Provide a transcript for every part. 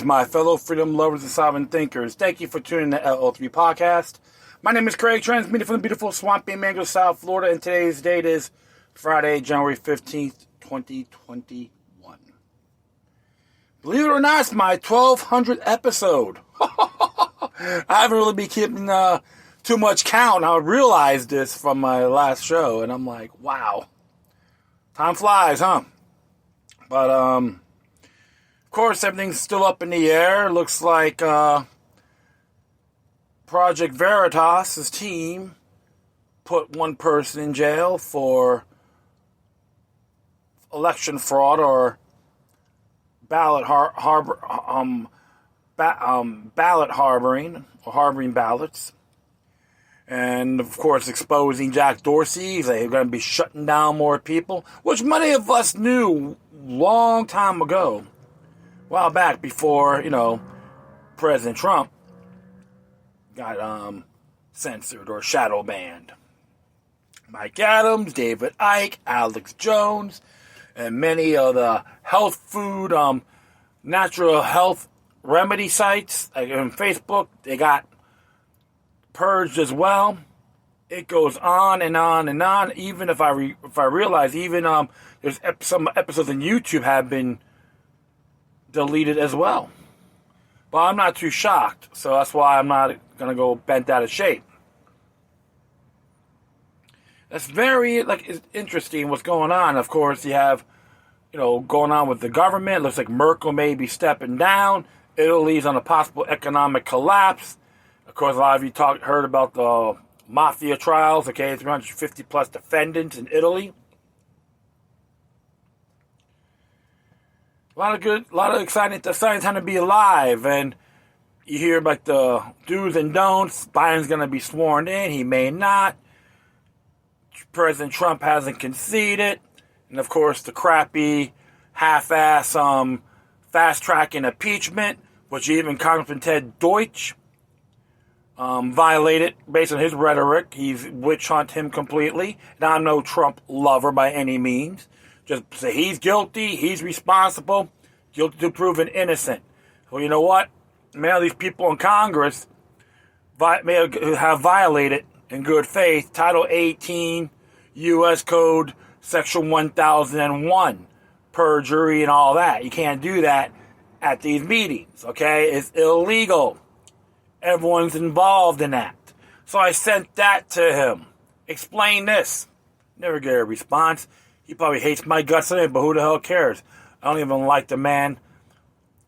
Greetings, my fellow freedom lovers and sovereign thinkers. Thank you for tuning in to LO3 Podcast. My name is Craig, transmitting from the beautiful swampy Mango, South Florida, and today's date is Friday, January 15th, 2021. Believe it or not, it's my 1200th episode. I haven't really been keeping too much count. I realized this from my last show, and I'm like, wow. Time flies, huh? But, of course, everything's still up in the air. Looks like Project Veritas' team put one person in jail for election fraud or ballot ballot harboring or harboring ballots. And, of course, exposing Jack Dorsey. They're going to be shutting down more people, which many of us knew long time ago. A while back before, President Trump got censored or shadow banned. Mike Adams, David Icke, Alex Jones, and many of the health food, natural health remedy sites like on Facebook, they got purged as well. It goes on and on and on. Even if I realize, even there's some episodes on YouTube have been deleted as well. But I'm not too shocked, so that's why I'm not going to go bent out of shape. That's very, it's interesting what's going on. Of course, you have, going on with the government. Looks like Merkel may be stepping down. Italy's on a possible economic collapse. Of course, a lot of you heard about the mafia trials, 350 plus defendants in Italy. A lot of exciting time to be alive, and you hear about the do's and don'ts. Biden's going to be sworn in, he may not. President Trump hasn't conceded, and of course the crappy, half-ass, fast-tracking impeachment, which even Congressman Ted Deutsch violated based on his rhetoric. He's witch hunt him completely. And I'm no Trump lover by any means. Just say he's guilty, he's responsible, guilty to proven innocent. Well, you know what? Many of these people in Congress may have violated, in good faith, Title 18, U.S. Code, Section 1001, perjury and all that. You can't do that at these meetings, okay? It's illegal. Everyone's involved in that. So I sent that to him. Explain this. Never get a response. He probably hates my guts in it, but who the hell cares? I don't even like the man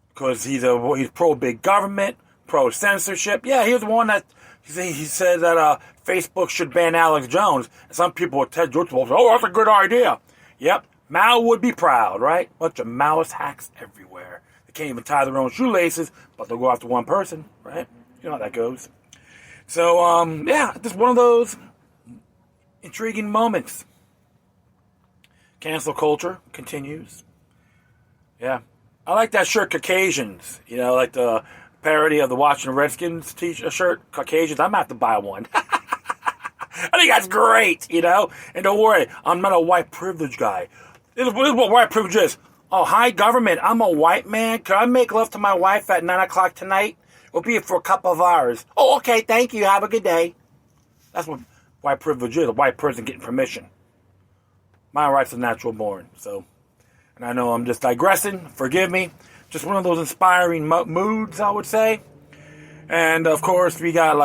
because he's pro-big government, pro-censorship. Yeah, he's the one that he said that Facebook should ban Alex Jones. And some people with Ted Deutsch will say, oh, that's a good idea. Yep, Mao would be proud, right? Bunch of Maoist hacks everywhere. They can't even tie their own shoelaces, but they'll go after one person, right? You know how that goes. So, just one of those intriguing moments. Cancel culture continues. Yeah. I like that shirt, Caucasians. Like the parody of the Washington Redskins t-shirt shirt, Caucasians. I'm going to have to buy one. I think that's great, And don't worry, I'm not a white privilege guy. This is what white privilege is. Oh, hi, government. I'm a white man. Can I make love to my wife at 9 o'clock tonight? It'll be for a couple of hours. Oh, okay, thank you. Have a good day. That's what white privilege is, a white person getting permission. My rights are natural born. So, and I know I'm just digressing. Forgive me. Just one of those inspiring moods, I would say. And, of course, we got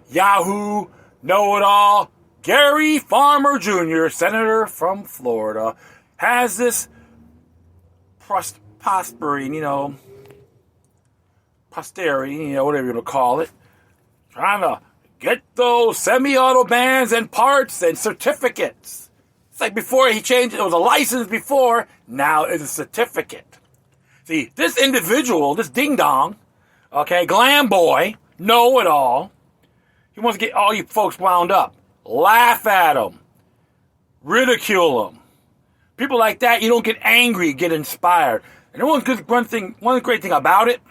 Yahoo, know-it-all, Gary Farmer Jr., Senator from Florida, has this prospering, posterity, whatever you want to call it, trying to get those semi-auto bans and parts and certificates. It's like before he changed it was a license before, now it's a certificate. See, this individual, this ding-dong, glam boy, know-it-all, he wants to get all you folks wound up. Laugh at him. Ridicule him. People like that, you don't get angry, get inspired. And one great thing about it,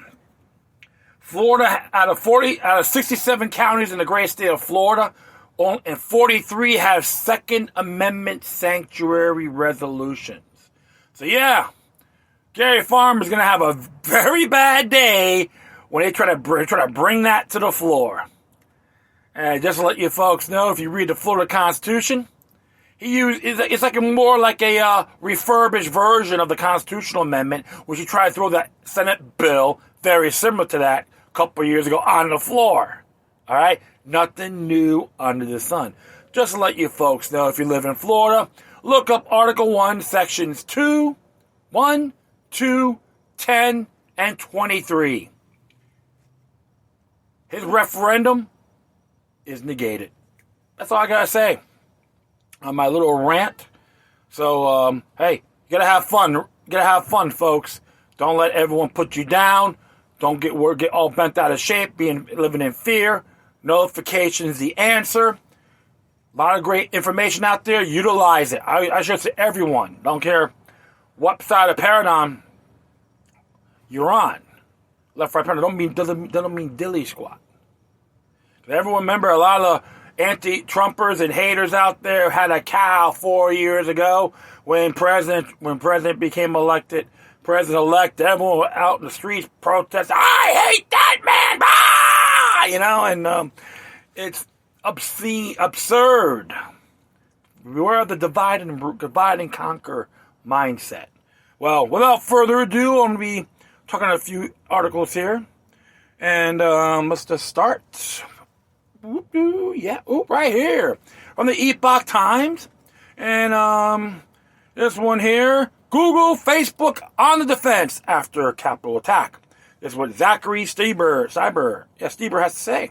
Florida, out of 67 counties in the great state of Florida, and 43 have Second Amendment sanctuary resolutions. So yeah, Gary Farmer's going to have a very bad day when they try to bring that to the floor. And just to let you folks know, if you read the Florida Constitution, it's like more like a refurbished version of the constitutional amendment, which he tried to throw that Senate bill very similar to that a couple of years ago on the floor. All right, nothing new under the sun. Just to let you folks know, if you live in Florida, look up Article 1, Sections 2, 1, 2, 10, and 23. His referendum is negated. That's all I gotta say on my little rant. So, hey, you gotta have fun. You gotta have fun, folks. Don't let everyone put you down. Don't get all bent out of shape, living in fear. Notification is the answer. A lot of great information out there. Utilize it. I should say everyone. Don't care what side of paradigm you're on. Left, right, paradigm doesn't mean dilly squat. Everyone remember a lot of anti-Trumpers and haters out there had a cow 4 years ago when President became elected, President-elect. Everyone was out in the streets protesting, "I hate that man!" And it's obscene, absurd. Beware of the divide and conquer mindset. Well, without further ado, I'm going to be talking a few articles here, and let's just start. Right here from the Epoch Times, and this one here: Google, Facebook on the defense after Capitol attack. This is what Zachary Stieber has to say.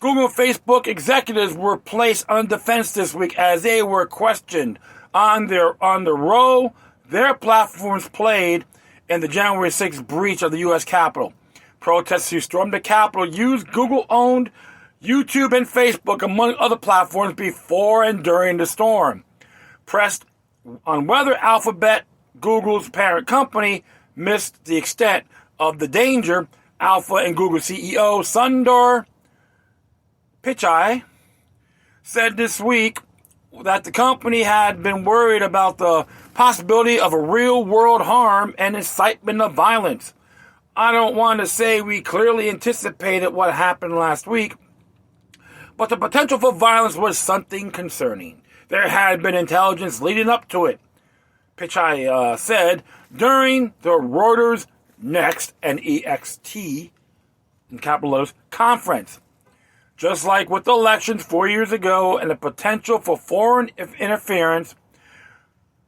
Google and Facebook executives were placed on defense this week as they were questioned on the role their platforms played in the January 6th breach of the U.S. Capitol. Protesters who stormed the Capitol used Google-owned YouTube and Facebook, among other platforms, before and during the storm. Pressed on whether Alphabet, Google's parent company, missed the extent of the danger, Alpha and Google CEO Sundar Pichai said this week that the company had been worried about the possibility of a real-world harm and incitement of violence. I don't want to say we clearly anticipated what happened last week, but the potential for violence was something concerning. There had been intelligence leading up to it, Pichai said during the Reuters Next, N-E-X-T, in capital letters, conference. Just like with elections 4 years ago and the potential for foreign interference,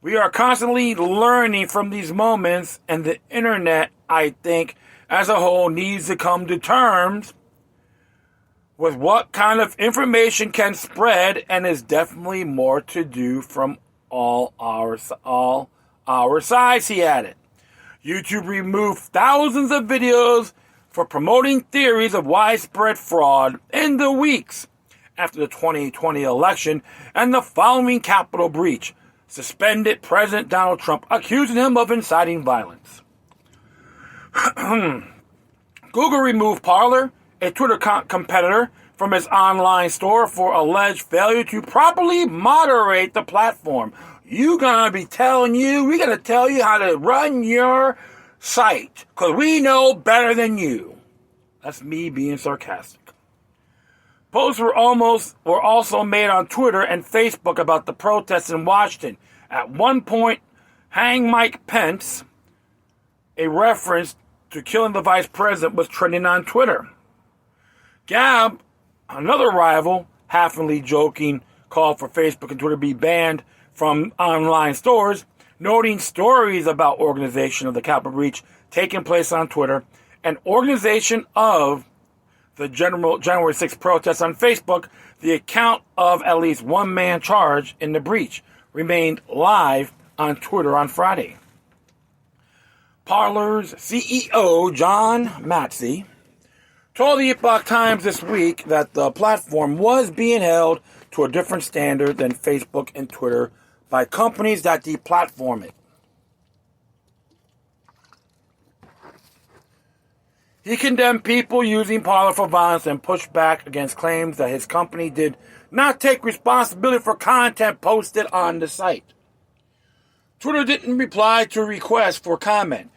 we are constantly learning from these moments, and the internet, I think, as a whole, needs to come to terms with what kind of information can spread, and is definitely more to do from all our sides, he added. YouTube removed thousands of videos for promoting theories of widespread fraud in the weeks after the 2020 election and the following Capitol breach, suspended President Donald Trump, accusing him of inciting violence. Google removed Parler, a Twitter competitor, from its online store for alleged failure to properly moderate the platform. We're going to tell you how to run your site, because we know better than you. That's me being sarcastic. Posts were also made on Twitter and Facebook about the protests in Washington. At one point, "Hang Mike Pence," a reference to killing the vice president, was trending on Twitter. Gab, another rival, halfingly joking, called for Facebook and Twitter be banned from online stores, noting stories about organization of the Capitol breach taking place on Twitter and organization of the January 6th protests on Facebook. The account of at least one man charged in the breach remained live on Twitter on Friday. Parler's CEO, John Matsy, told the Epoch Times this week that the platform was being held to a different standard than Facebook and Twitter by companies that deplatform it. He condemned people using Parler for violence and pushed back against claims that his company did not take responsibility for content posted on the site. Twitter didn't reply to a request for comment.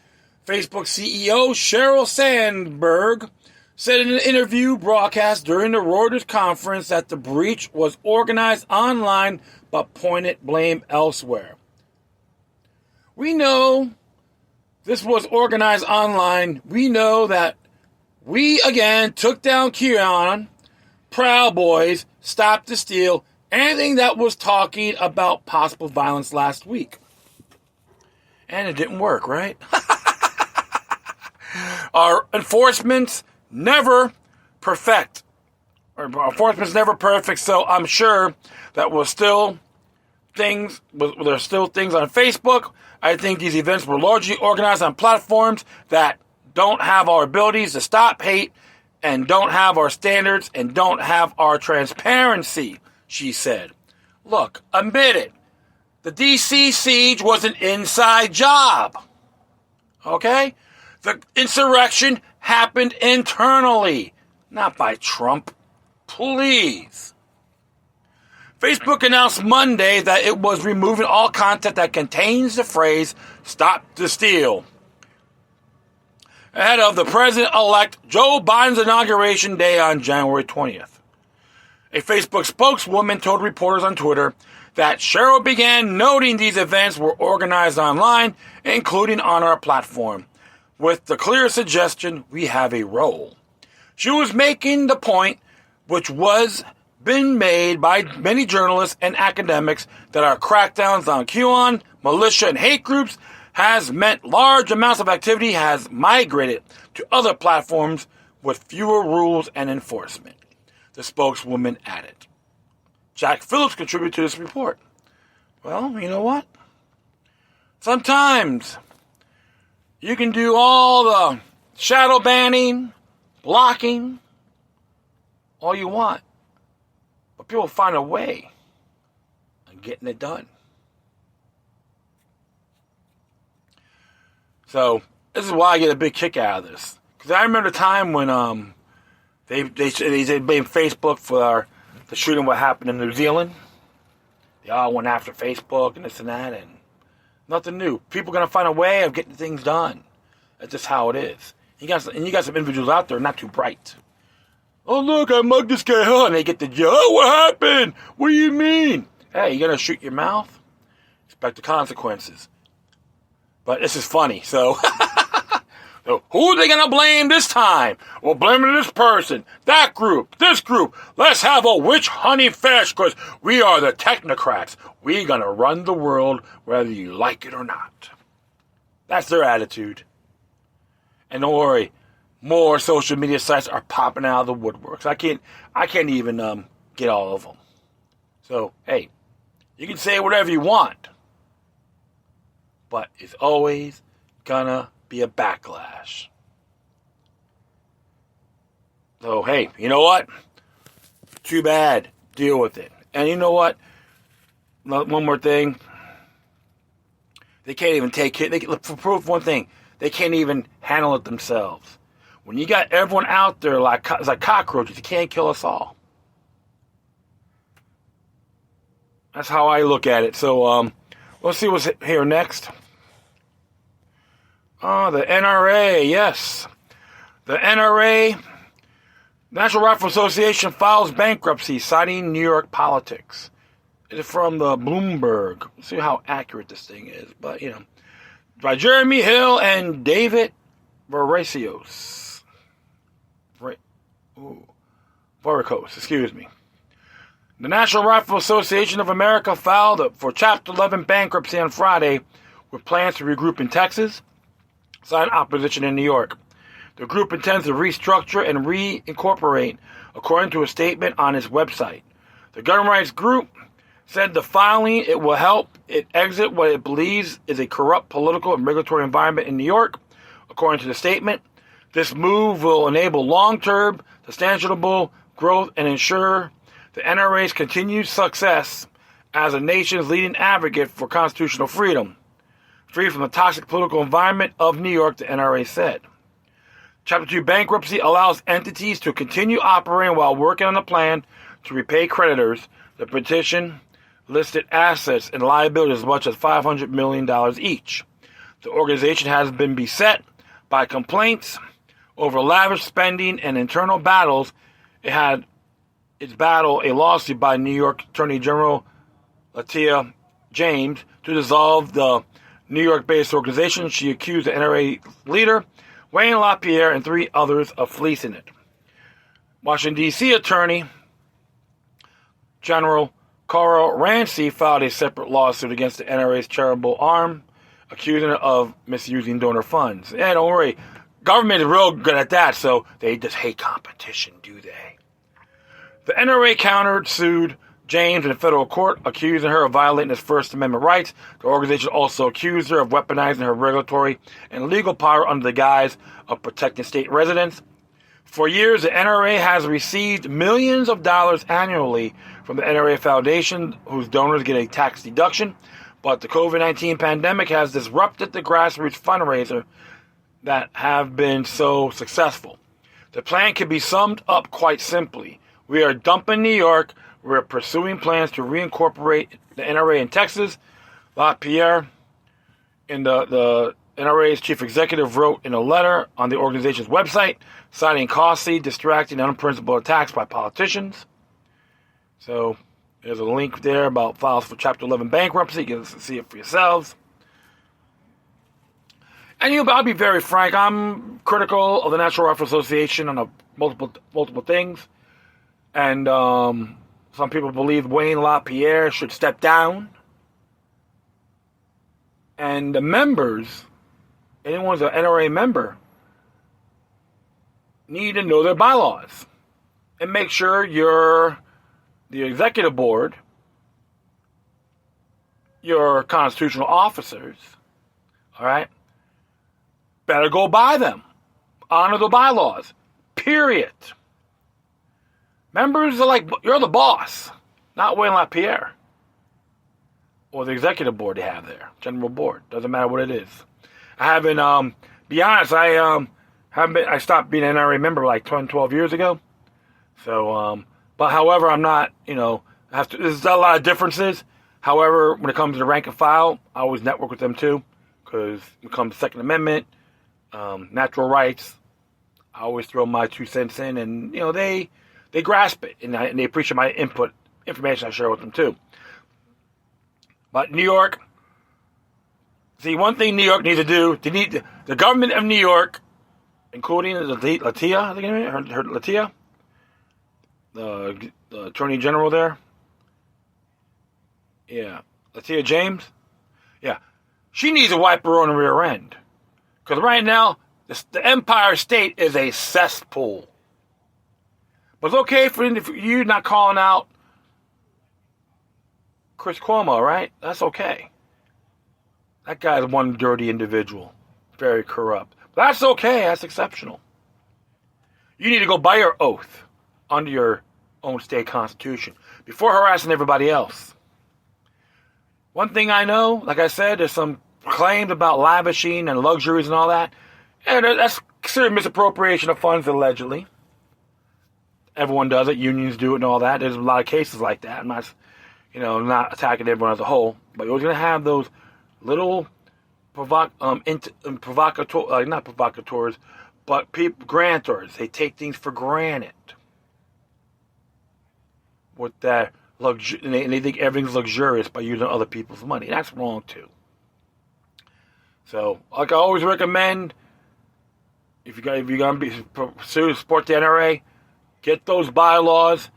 Facebook CEO Sheryl Sandberg said in an interview broadcast during the Reuters conference that the breach was organized online but pointed blame elsewhere. We know this was organized online. We know that we again took down QAnon, Proud Boys, Stop the Steal, anything that was talking about possible violence last week. And it didn't work, right? Our enforcement's never perfect. Our enforcement's never perfect, so I'm sure that there's still things on Facebook. I think these events were largely organized on platforms that don't have our abilities to stop hate and don't have our standards and don't have our transparency, she said. Look, admit it. The DC siege was an inside job. Okay? The insurrection happened internally, not by Trump. Please. Facebook announced Monday that it was removing all content that contains the phrase, "Stop the Steal," ahead of the President-elect Joe Biden's inauguration day on January 20th. A Facebook spokeswoman told reporters on Twitter that Sheryl began noting these events were organized online, including on our platform, with the clear suggestion we have a role. She was making the point, which was been made by many journalists and academics, that our crackdowns on QAnon, militia, and hate groups has meant large amounts of activity has migrated to other platforms with fewer rules and enforcement, the spokeswoman added. Jack Phillips contributed to this report. Well, you know what? Sometimes you can do all the shadow banning, blocking, all you want. But people find a way of getting it done. So, this is why I get a big kick out of this. Because I remember the time when they blamed Facebook for the shooting what happened in New Zealand. They all went after Facebook and this and that, and nothing new. People are going to find a way of getting things done. That's just how it is. You got some individuals out there not too bright. Oh, look, I mugged this guy, huh? And they get the, oh, what happened? What do you mean? Hey, you going to shoot your mouth? Expect the consequences. But this is funny, so So who are they going to blame this time? Well, blaming this person, that group, this group. Let's have a witch hunting fest because we are the technocrats. We're going to run the world whether you like it or not. That's their attitude. And don't worry, more social media sites are popping out of the woodworks. I can't even get all of them. So, hey, you can say whatever you want, but it's always gonna be a backlash. So, hey, you know what? Too bad. Deal with it. And you know what? One more thing. They can't even take it. For proof, one thing. They can't even handle it themselves. When you got everyone out there like cockroaches, you can't kill us all. That's how I look at it. So, let's see what's here next. The NRA, yes. The NRA, National Rifle Association, files bankruptcy, citing New York politics. It's from the Bloomberg. Let's see how accurate this thing is. But, you know, by Jeremy Hill and David Varicos. Varicos, excuse me. The National Rifle Association of America filed for Chapter 11 bankruptcy on Friday with plans to regroup in Texas, sign opposition in New York. The group intends to restructure and reincorporate, according to a statement on its website. The gun rights group said the filing it will help it exit what it believes is a corrupt political and regulatory environment in New York. According to the statement, this move will enable long-term, sustainable growth and ensure the NRA's continued success as a nation's leading advocate for constitutional freedom, free from the toxic political environment of New York, the NRA said. Chapter 2 bankruptcy allows entities to continue operating while working on a plan to repay creditors. The petition listed assets and liabilities as much as $500 million each. The organization has been beset by complaints over lavish spending and internal battles. It had its battle a lawsuit by New York Attorney General Letitia James to dissolve the New York-based organization. She accused the NRA leader, Wayne LaPierre, and 3 others of fleecing it. Washington, D.C. Attorney General Carl Rancy filed a separate lawsuit against the NRA's charitable arm, accusing it of misusing donor funds. Yeah, don't worry. Government is real good at that, so they just hate competition, do they? The NRA counter-sued James in a federal court, accusing her of violating his First Amendment rights. The organization also accused her of weaponizing her regulatory and legal power under the guise of protecting state residents. For years, the NRA has received millions of dollars annually from the NRA Foundation, whose donors get a tax deduction. But the COVID-19 pandemic has disrupted the grassroots fundraiser that have been so successful. The plan can be summed up quite simply. We are dumping New York. We're pursuing plans to reincorporate the NRA in Texas. LaPierre, in the NRA's chief executive, wrote in a letter on the organization's website, citing costly, distracting, and unprincipled attacks by politicians. So there's a link there about files for Chapter 11 bankruptcy. You can see it for yourselves. And I'll be very frank. I'm critical of the National Rifle Association on multiple things. And some people believe Wayne LaPierre should step down. And the members, anyone who's an NRA member, need to know their bylaws. And make sure the executive board, your constitutional officers, all right, better go by them. Honor the bylaws. Period. Members are like, you're the boss, not Wayne LaPierre. Or the executive board they have there. General board. Doesn't matter what it is. I haven't, be honest, I stopped being an NRA member like 12 years ago. So, but however, I'm not, there's a lot of differences. However, when it comes to the rank and file, I always network with them too. Because when it comes to Second Amendment, natural rights, I always throw my 2 cents in, and they grasp it, and they appreciate my input, information I share with them too. But New York, see, one thing New York needs to do, the government of New York, including Letitia, I think her Letitia, the Attorney General there, yeah, Letitia James, yeah, she needs to wipe her own rear end. Because right now, the Empire State is a cesspool. But it's okay for you not calling out Chris Cuomo, right? That's okay. That guy's one dirty individual. Very corrupt. But that's okay. That's exceptional. You need to go by your oath under your own state constitution before harassing everybody else. One thing I know, like I said, there's some claims about lavishing and luxuries and all that. And that's considered misappropriation of funds, allegedly. Everyone does it. Unions do it and all that. There's a lot of cases like that. I'm not attacking everyone as a whole. But you're going to have those little not provocateurs, but grantors. They take things for granted. With that and they think everything's luxurious by using other people's money. That's wrong too. So, like I always recommend, if you're gonna support the NRA, get those bylaws,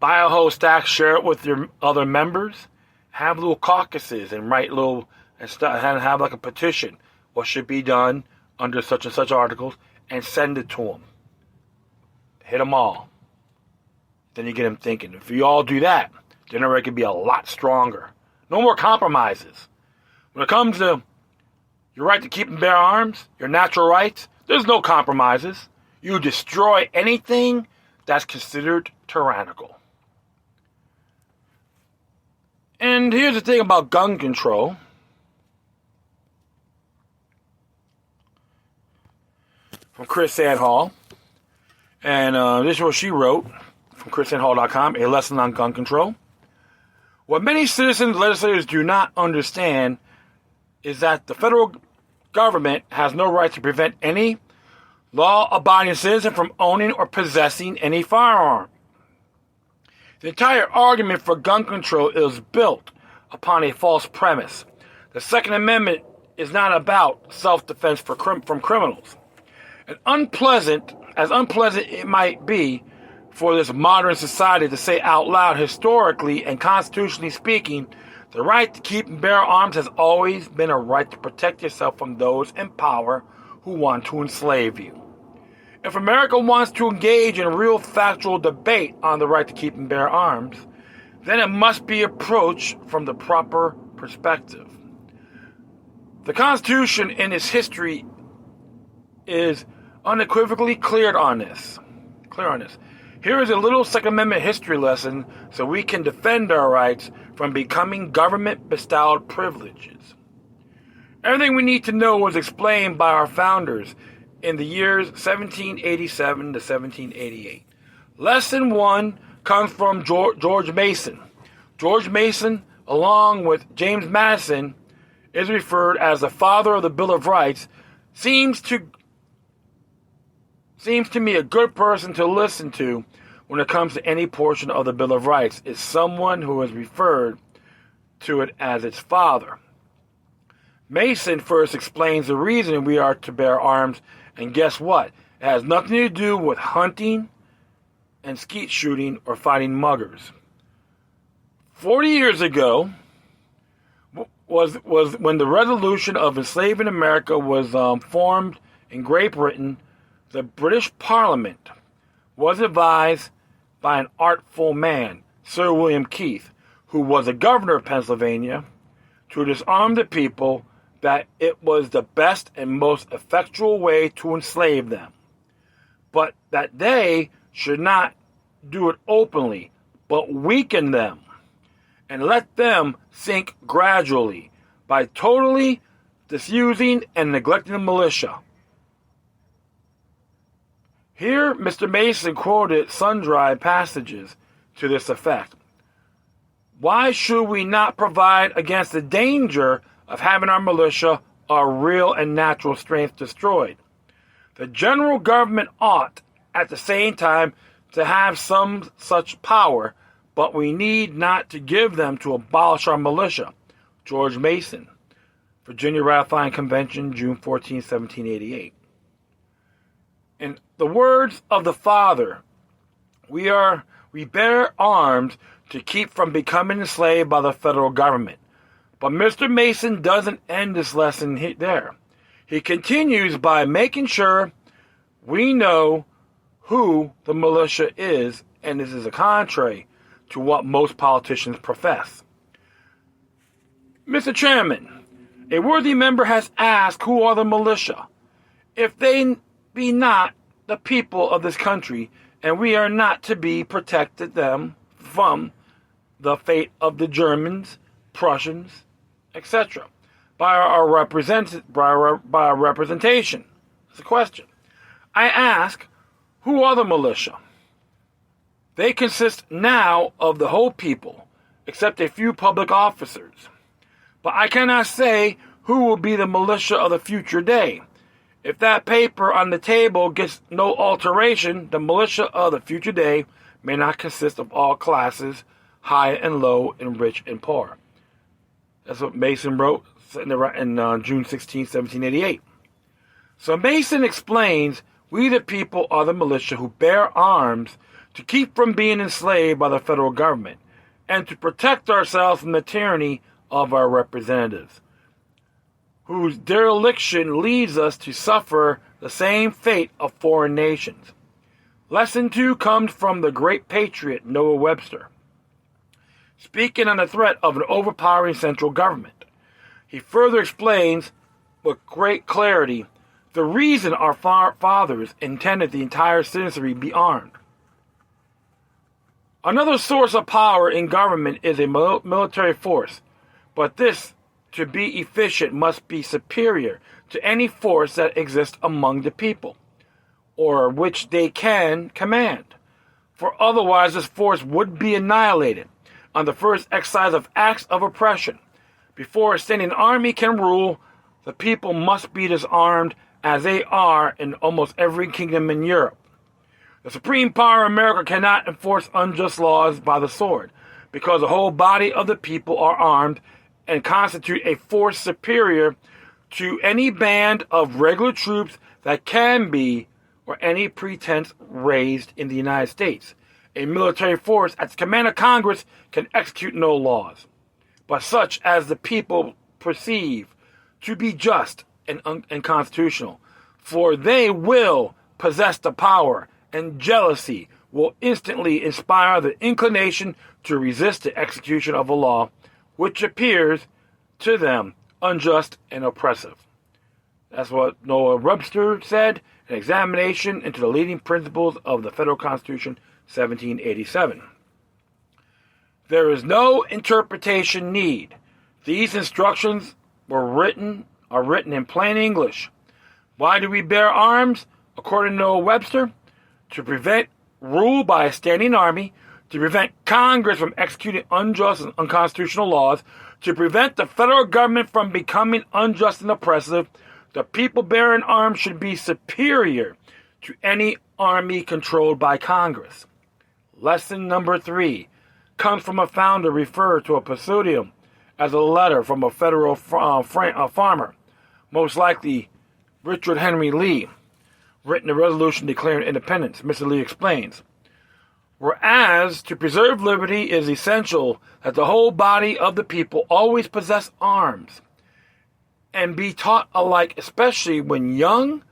buy a whole stack, share it with your other members, have little caucuses and write little and have like a petition. What should be done under such and such articles, and send it to them. Hit them all. Then you get them thinking. If you all do that, the NRA can be a lot stronger. No more compromises. When it comes to your right to keep and bear arms, your natural rights, there's no compromises. You destroy anything that's considered tyrannical. And here's the thing about gun control. From Chris Sandhall. And this is what she wrote from chrissandhall.com, a lesson on gun control. What many citizens and legislators do not understand is that the federal government has no right to prevent any law-abiding citizen from owning or possessing any firearm. The entire argument for gun control is built upon a false premise. The Second Amendment is not about self-defense from criminals. As unpleasant it might be for this modern society to say out loud, historically and constitutionally speaking, the right to keep and bear arms has always been a right to protect yourself from those in power who want to enslave you. If America wants to engage in a real factual debate on the right to keep and bear arms, then it must be approached from the proper perspective. The Constitution in its history is unequivocally clear on this. Here is a little Second Amendment history lesson so we can defend our rights from becoming government-bestowed privileges. Everything we need to know was explained by our founders in the years 1787 to 1788. Lesson 1 comes from George Mason. George Mason, along with James Madison, is referred as the father of the Bill of Rights. Seems to me a good person to listen to when it comes to any portion of the Bill of Rights is someone who has referred to it as its father. Mason first explains the reason we are to bear arms, and guess what? It has nothing to do with hunting and skeet shooting or fighting muggers. 40 years ago was when the resolution of enslaving America was formed in Great Britain. The British Parliament was advised by an artful man, Sir William Keith, who was a governor of Pennsylvania, to disarm the people, that it was the best and most effectual way to enslave them, but that they should not do it openly, but weaken them, and let them sink gradually by totally disusing and neglecting the militia. Here, Mr. Mason quoted sundry passages to this effect. Why should we not provide against the danger of having our militia, our real and natural strength, destroyed? The general government ought, at the same time, to have some such power, but we need not to give them to abolish our militia. George Mason, Virginia Ratifying Convention, June 14, 1788. In the words of the Father, we bear arms to keep from becoming enslaved by the federal government. But Mr. Mason doesn't end this lesson there. He continues by making sure we know who the militia is, and this is contrary to what most politicians profess. Mr. Chairman, a worthy member has asked, who are the militia? If they be not the people of this country, and we are not to be protected them from the fate of the Germans, Prussians, etc., by our representation. That's a question. I ask, who are the militia? They consist now of the whole people, except a few public officers. But I cannot say who will be the militia of the future day. If that paper on the table gets no alteration, the militia of the future day may not consist of all classes, high and low, and rich and poor. That's what Mason wrote in June 16, 1788. So Mason explains, we the people are the militia who bear arms to keep from being enslaved by the federal government and to protect ourselves from the tyranny of our representatives, whose dereliction leads us to suffer the same fate of foreign nations. Lesson 2 comes from the great patriot Noah Webster, speaking on the threat of an overpowering central government. He further explains with great clarity the reason our fathers intended the entire citizenry be armed. Another source of power in government is a military force, but this, to be efficient, must be superior to any force that exists among the people, or which they can command, for otherwise this force would be annihilated. on the first exercise of acts of oppression. Before a standing army can rule, the people must be disarmed, as they are in almost every kingdom in Europe. The supreme power of America cannot enforce unjust laws by the sword, because the whole body of the people are armed and constitute a force superior to any band of regular troops that can be, or any pretense raised in the United States. A military force at the command of Congress can execute no laws, but such as the people perceive to be just and constitutional. For they will possess the power, and jealousy will instantly inspire the inclination to resist the execution of a law which appears to them unjust and oppressive. That's what Noah Webster said, an examination into the leading principles of the Federal Constitution, 1787. There is no interpretation need. These instructions are written in plain English. Why do we bear arms? According to Noah Webster, to prevent rule by a standing army, to prevent Congress from executing unjust and unconstitutional laws, to prevent the federal government from becoming unjust and oppressive. The people bearing arms should be superior to any army controlled by Congress. Lesson number 3 comes from a founder referred to a presidium as a letter from a federal farmer, most likely Richard Henry Lee, written a resolution declaring independence. Mr. Lee explains, whereas to preserve liberty is essential that the whole body of the people always possess arms and be taught alike, especially when young,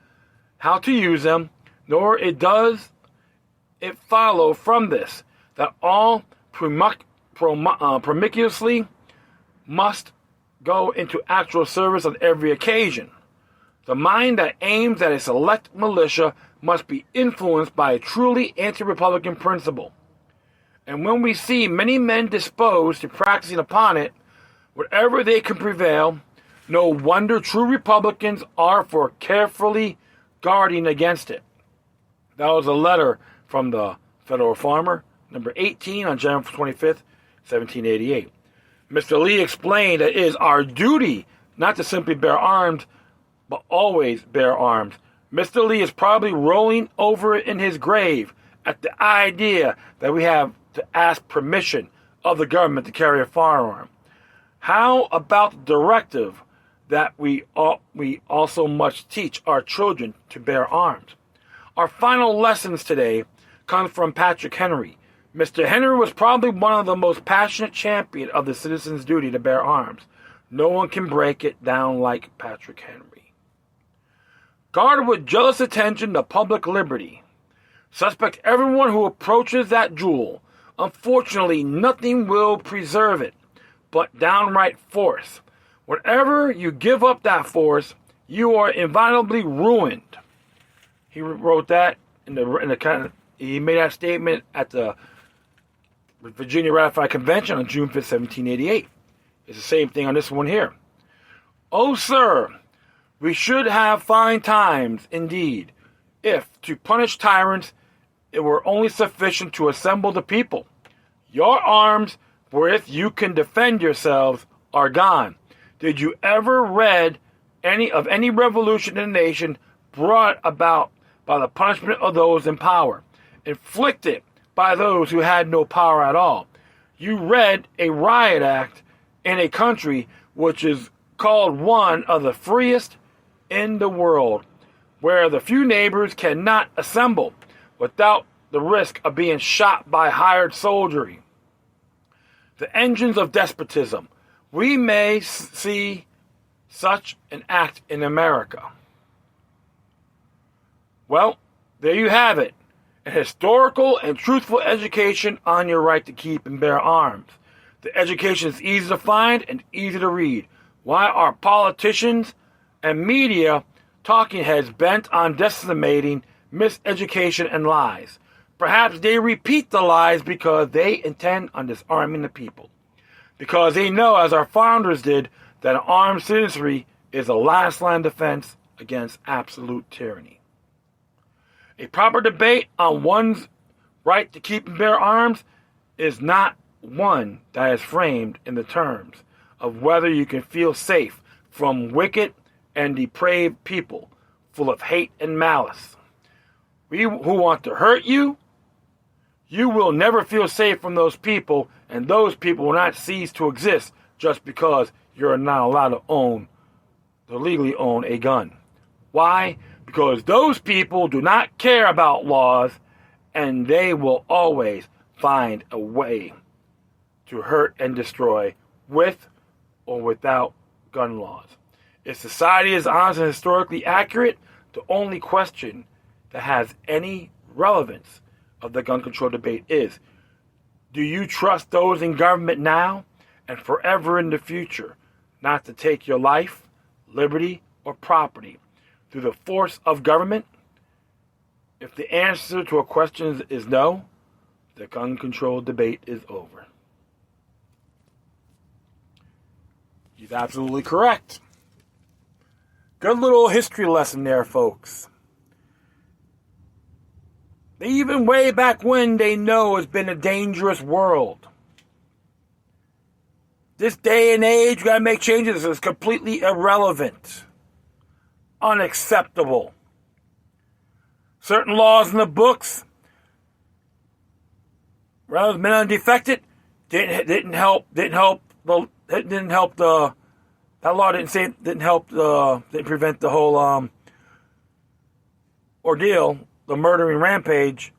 how to use them, nor does it follow from this that all promiscuously must go into actual service on every occasion. The mind that aims at a select militia must be influenced by a truly anti-republican principle. And when we see many men disposed to practicing upon it, wherever they can prevail, no wonder true Republicans are for carefully guarding against it. That was a letter from the Federal Farmer, number 18, on January 25th, 1788. Mr. Lee explained that it is our duty not to simply bear arms, but always bear arms. Mr. Lee is probably rolling over in his grave at the idea that we have to ask permission of the government to carry a firearm. How about the directive that we also must teach our children to bear arms? Our final lessons today come from Patrick Henry. Mr. Henry was probably one of the most passionate champions of the citizen's duty to bear arms. No one can break it down like Patrick Henry. Guard with jealous attention the public liberty. Suspect everyone who approaches that jewel. Unfortunately, nothing will preserve it but downright force. Whenever you give up that force, you are inevitably ruined. He wrote that he made that statement at the Virginia Ratified Convention on June 5th, 1788. It's the same thing on this one here. Oh, sir, we should have fine times indeed, if to punish tyrants it were only sufficient to assemble the people. Your arms, wherewith you can defend yourselves, are gone. Did you ever read any revolution in the nation brought about by the punishment of those in power, inflicted by those who had no power at all? You read a riot act in a country which is called one of the freest in the world, where the few neighbors cannot assemble without the risk of being shot by hired soldiery. The engines of despotism. We may see such an act in America. Well, there you have it. A historical and truthful education on your right to keep and bear arms. The education is easy to find and easy to read. Why are politicians and media talking heads bent on decimating miseducation and lies? Perhaps they repeat the lies because they intend on disarming the people. Because they know, as our founders did, that an armed citizenry is a last line defense against absolute tyranny. A proper debate on one's right to keep and bear arms is not one that is framed in the terms of whether you can feel safe from wicked and depraved people full of hate and malice. We who want to hurt you, you will never feel safe from those people, and those people will not cease to exist just because you're not allowed to legally own a gun. Why? Because those people do not care about laws, and they will always find a way to hurt and destroy with or without gun laws. If society is honest and historically accurate, the only question that has any relevance of the gun control debate is, do you trust those in government now and forever in the future not to take your life, liberty, or property through the force of government? If the answer to a question is no, the gun control debate is over. He's absolutely correct. Good little history lesson there, folks. Even way back when, they know it's been a dangerous world. This day and age, we gotta make changes. It's completely irrelevant. Unacceptable. Certain laws in the books, rather than undefected, didn't help prevent the whole ordeal, the murdering rampage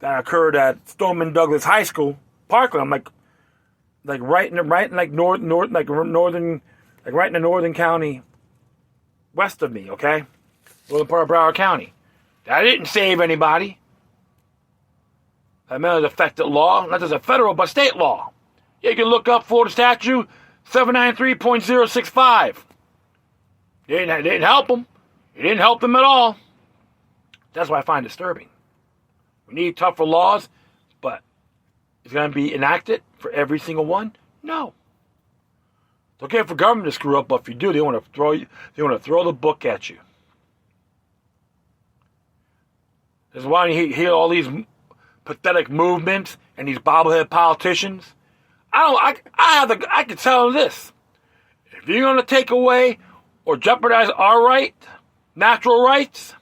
that occurred at Stoneman Douglas High School, Parkland. Right in the northern county west of me, okay? Northern part of Broward County. That didn't save anybody. That meant it affected law, not just a federal, but state law. Yeah, you can look up Florida Statute 793.065. It didn't help them. It didn't help them at all. That's what I find disturbing. We need tougher laws, but it's going to be enacted for every single one? No. It's okay for government to screw up, but if you do, they want to throw the book at you. This is why you hear all these pathetic movements and these bobblehead politicians. I can tell them this. If you're going to take away or jeopardize our natural rights,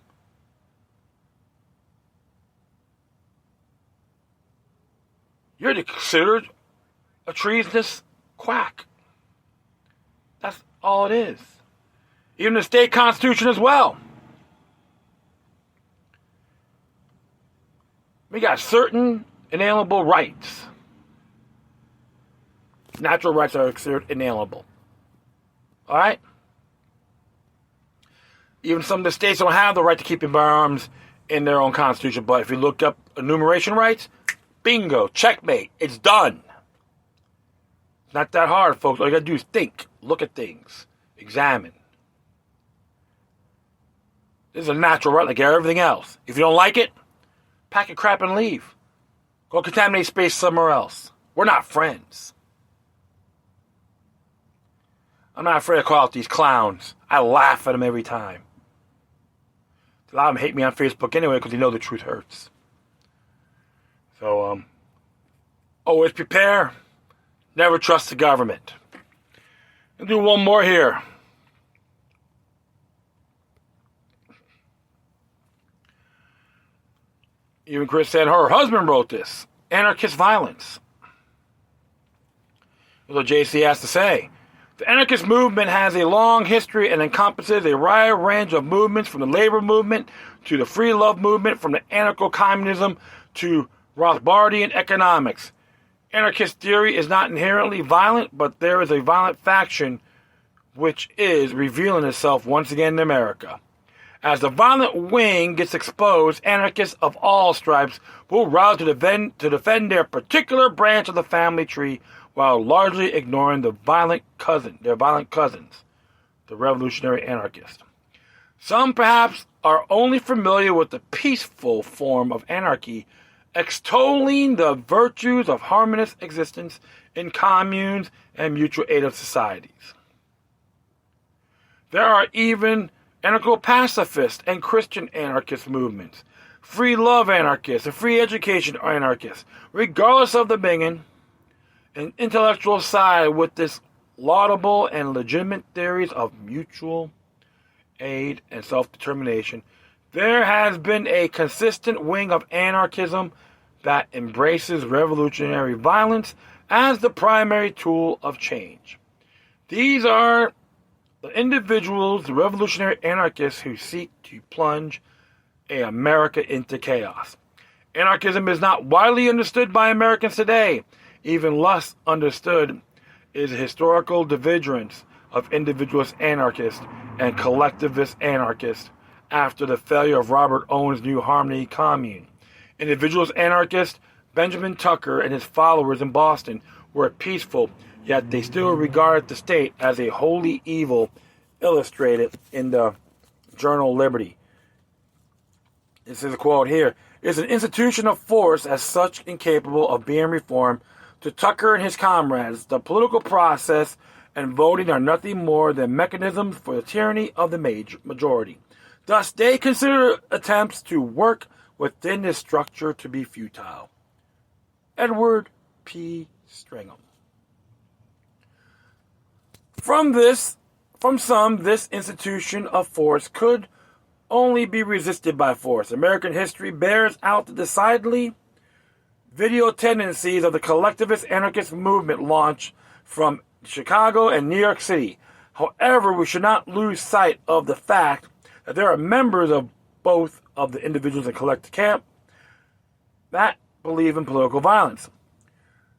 you're considered a treasonous quack. That's all it is. Even the state constitution as well. We got certain inalienable rights. Natural rights are considered inalienable. All right? Even some of the states don't have the right to keep and bear arms in their own constitution. But if you look up enumeration rights, bingo, checkmate, it's done. It's not that hard, folks. All you got to do is think, look at things, examine. This is a natural right like everything else. If you don't like it, pack your crap and leave. Go contaminate space somewhere else. We're not friends. I'm not afraid to call out these clowns. I laugh at them every time. A lot of them hate me on Facebook anyway because they know the truth hurts. So, always prepare. Never trust the government. I'll do one more here. Even Chris said her husband wrote this. Anarchist Violence. What JC has to say. The anarchist movement has a long history and encompasses a wide range of movements from the labor movement to the free love movement, from the anarcho-communism to Rothbardian economics. Anarchist theory is not inherently violent, but there is a violent faction which is revealing itself once again in America. As the violent wing gets exposed, anarchists of all stripes will rise to defend their particular branch of the family tree while largely ignoring their violent cousins, the revolutionary anarchists. Some perhaps are only familiar with the peaceful form of anarchy, extolling the virtues of harmonious existence in communes and mutual aid of societies. There are even anarcho-pacifist and Christian anarchist movements, free love anarchists and free education anarchists. Regardless of the opinion, an intellectual side with this laudable and legitimate theories of mutual aid and self-determination, there has been a consistent wing of anarchism that embraces revolutionary violence as the primary tool of change. These are the individuals, the revolutionary anarchists who seek to plunge America into chaos. Anarchism is not widely understood by Americans today. Even less understood is the historical divergence of individualist anarchists and collectivist anarchists after the failure of Robert Owen's New Harmony Commune. Individualist anarchist Benjamin Tucker and his followers in Boston were peaceful, yet they still regarded the state as a wholly evil, illustrated in the journal Liberty. This is a quote here. "It's an institution of force as such incapable of being reformed. To Tucker and his comrades, the political process and voting are nothing more than mechanisms for the tyranny of the majority. Thus, they consider attempts to work within this structure to be futile." Edward P. Stringham. From some, this institution of force could only be resisted by force. American history bears out the decidedly video tendencies of the collectivist anarchist movement launched from Chicago and New York City. However, we should not lose sight of the fact that there are members of both of the individuals and collective camp that believe in political violence.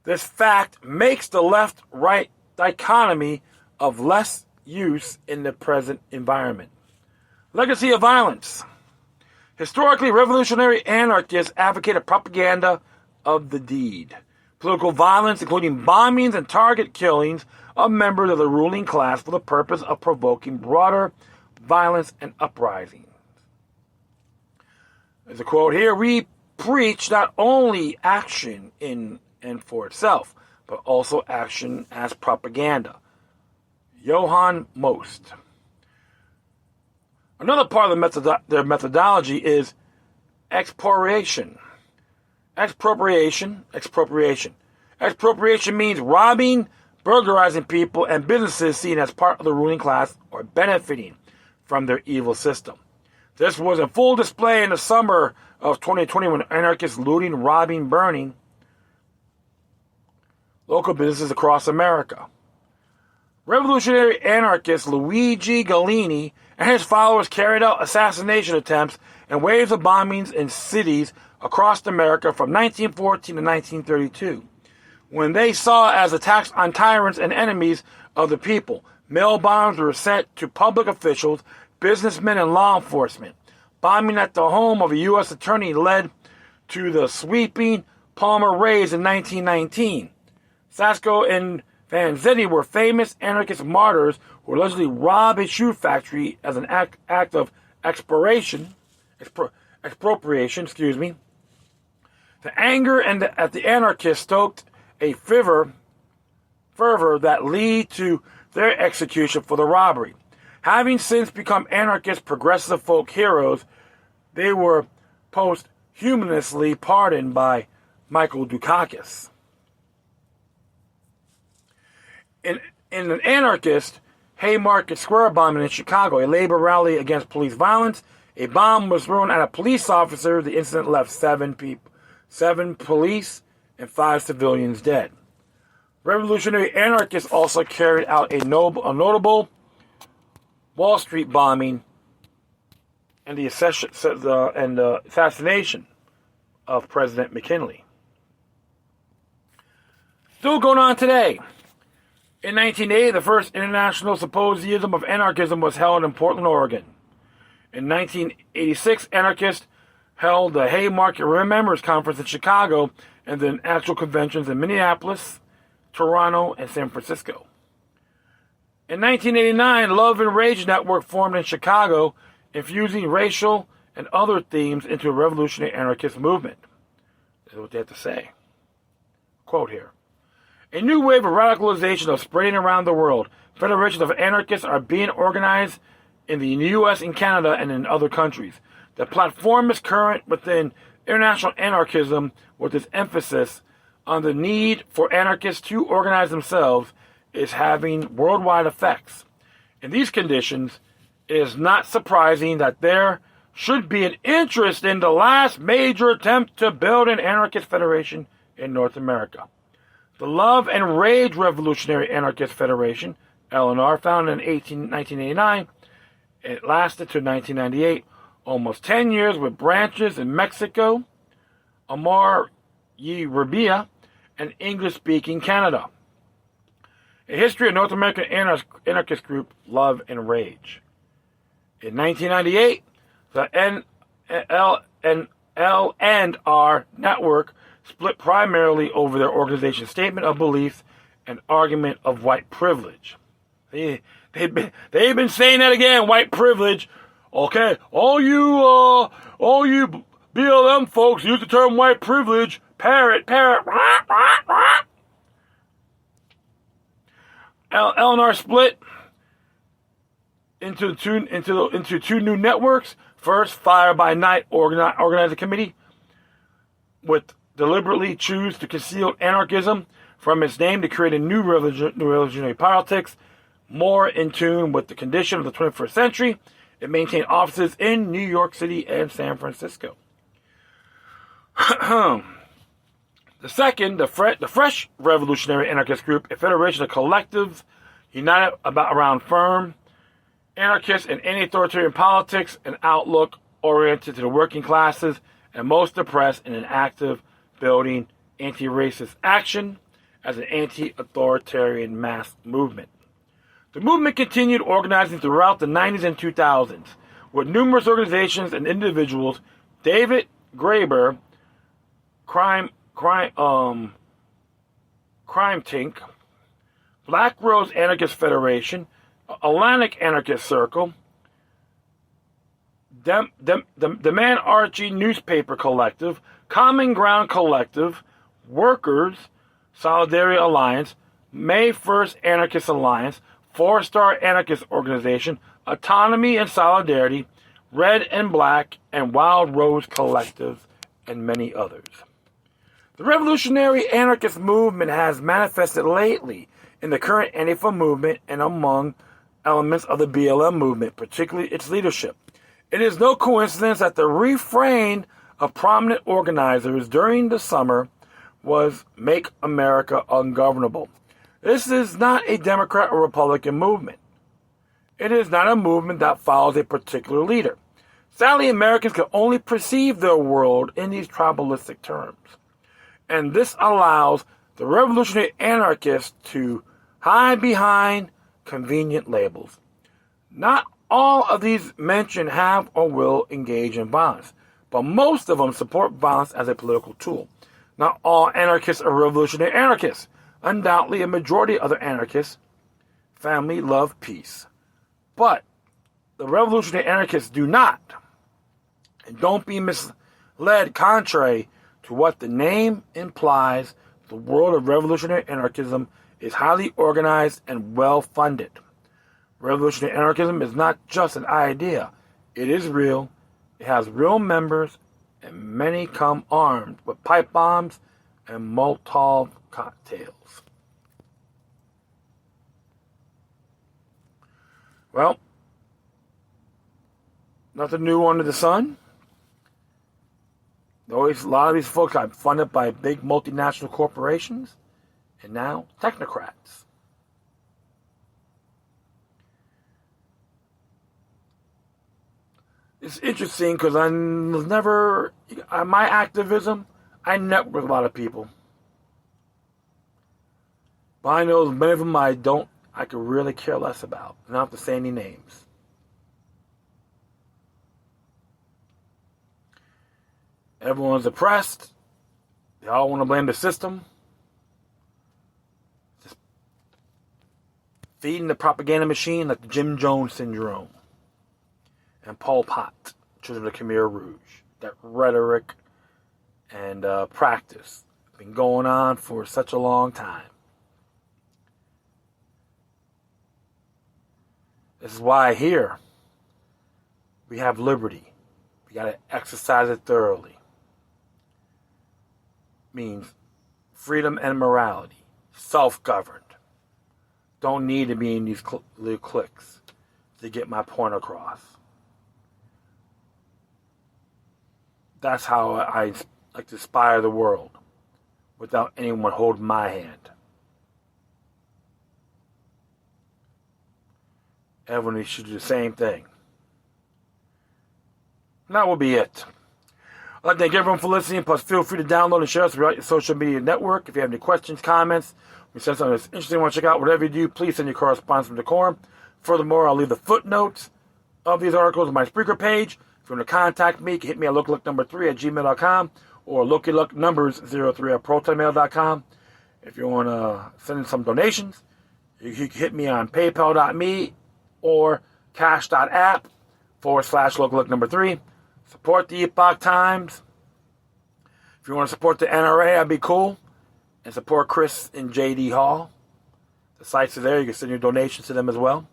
This fact makes the left-right dichotomy of less use in the present environment. Legacy of violence. Historically, revolutionary anarchists advocated propaganda of the deed. Political violence, including bombings and target killings of members of the ruling class for the purpose of provoking broader violence and uprisings. There's a quote here. "We preach not only action in and for itself, but also action as propaganda." Johann Most. Another part of their methodology is expropriation. Expropriation means robbing, burglarizing people and businesses seen as part of the ruling class or benefiting from their evil system. This was in full display in the summer of 2020 when anarchists looting, robbing, burning local businesses across America. Revolutionary anarchist Luigi Galini and his followers carried out assassination attempts and waves of bombings in cities across America from 1914 to 1932. When they saw as attacks on tyrants and enemies of the people, mail bombs were sent to public officials, businessmen, and law enforcement. Bombing at the home of a U.S. attorney led to the sweeping Palmer raids in 1919. Sasko and Vanzetti were famous anarchist martyrs who allegedly robbed a shoe factory as an act of expropriation. The anger at the anarchists stoked a fervor that led to their execution for the robbery. Having since become anarchist progressive folk heroes, they were posthumously pardoned by Michael Dukakis. In an anarchist Haymarket Square bombing in Chicago, a labor rally against police violence, a bomb was thrown at a police officer. The incident left 7 police and 5 civilians dead. Revolutionary anarchists also carried out a notable Wall Street bombing and the assassination of President McKinley. Still going on today. In 1980, the first International Symposium of Anarchism was held in Portland, Oregon. In 1986, anarchists held the Haymarket Remembers Conference in Chicago and then actual conventions in Minneapolis, Toronto, and San Francisco. In 1989, Love and Rage Network formed in Chicago, infusing racial and other themes into a revolutionary anarchist movement. That's what they have to say. Quote here. A new wave of radicalization is spreading around the world. Federations of anarchists are being organized in the U.S., in Canada, and in other countries. The platform is current within international anarchism with its emphasis on the need for anarchists to organize themselves is having worldwide effects. In these conditions, it is not surprising that there should be an interest in the last major attempt to build an anarchist federation in North America. The Love and Rage Revolutionary Anarchist Federation, LNR, founded in 1989, it lasted to 1998, almost 10 years with branches in Mexico, Amar y Rabia, and English-speaking Canada. A history of North American anarchist group, Love and Rage. In 1998, the LNR network split primarily over their organization's statement of belief and argument of white privilege. They've been saying that again, white privilege. Okay, all you BLM folks use the term white privilege. Parrot. LNR split into two new networks. First, Fire by Night organizing committee, with deliberately choose to conceal anarchism from its name to create a new revolutionary politics, more in tune with the condition of the 21st century. It maintained offices in New York City and San Francisco. The second, the Fresh Revolutionary Anarchist Group, a federation of collectives united around firm anarchists and anti-authoritarian politics, an outlook oriented to the working classes and most oppressed, in an active building anti-racist action as an anti-authoritarian mass movement. The movement continued organizing throughout the 90s and 2000s, with numerous organizations and individuals. David Graeber, Crime Tink, Black Rose Anarchist Federation, Atlantic Anarchist Circle, Demand Archie Newspaper Collective, Common Ground Collective, Workers Solidarity Alliance, May 1st Anarchist Alliance, Four Star Anarchist Organization, Autonomy and Solidarity, Red and Black, and Wild Rose Collective, and many others. The revolutionary anarchist movement has manifested lately in the current Antifa movement and among elements of the BLM movement, particularly its leadership. It is no coincidence that the refrain of prominent organizers during the summer was "Make America Ungovernable." This is not a Democrat or Republican movement. It is not a movement that follows a particular leader. Sadly, Americans can only perceive their world in these tribalistic terms. And this allows the revolutionary anarchists to hide behind convenient labels. Not all of these mentioned have or will engage in violence, but most of them support violence as a political tool. Not all anarchists are revolutionary anarchists. Undoubtedly, a majority of other anarchists, family, love, peace. But the revolutionary anarchists do not. And don't be misled contrary to what the name implies. The world of revolutionary anarchism is highly organized and well-funded. Revolutionary anarchism is not just an idea. It is real. It has real members, and many come armed with pipe bombs and Molotov cocktails. Well, nothing new under the sun. A lot of these folks are funded by big multinational corporations and now technocrats. It's interesting because my activism, I network with a lot of people. But I know many of them I could really care less about. I don't have to say any names. Everyone's oppressed. They all want to blame the system. Just feeding the propaganda machine like the Jim Jones syndrome. And Pol Pot, children of the Khmer Rouge. That rhetoric and practice has been going on for such a long time. This is why here we have liberty. We got to exercise it thoroughly. Means freedom and morality. Self-governed. Don't need to be in these little cliques to get my point across. That's how I like to inspire the world without anyone holding my hand. Everyone should do the same thing. And that will be it. I'd like to thank everyone for listening. Plus, feel free to download and share us throughout your social media network. If you have any questions, comments, or said something that's interesting you want to check out, whatever you do, please send your correspondence from Decorum. Furthermore, I'll leave the footnotes of these articles on my Spreaker page. If you want to contact me, you can hit me at lookylucknumber3@gmail.com or lookylucknumbers03@protonmail.com. If you want to send in some donations, you can hit me on paypal.me or cash.app/lookylucknumber3. Support the Epoch Times. If you want to support the NRA, that'd be cool. And support Chris and JD Hall. The sites are there. You can send your donations to them as well.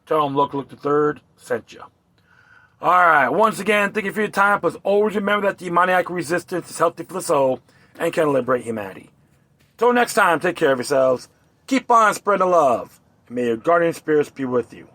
Tell them Look the Third sent you. All right. Once again, thank you for your time. Plus, always remember that demoniac resistance is healthy for the soul and can liberate humanity. Till next time, take care of yourselves. Keep on spreading love. And may your guardian spirits be with you.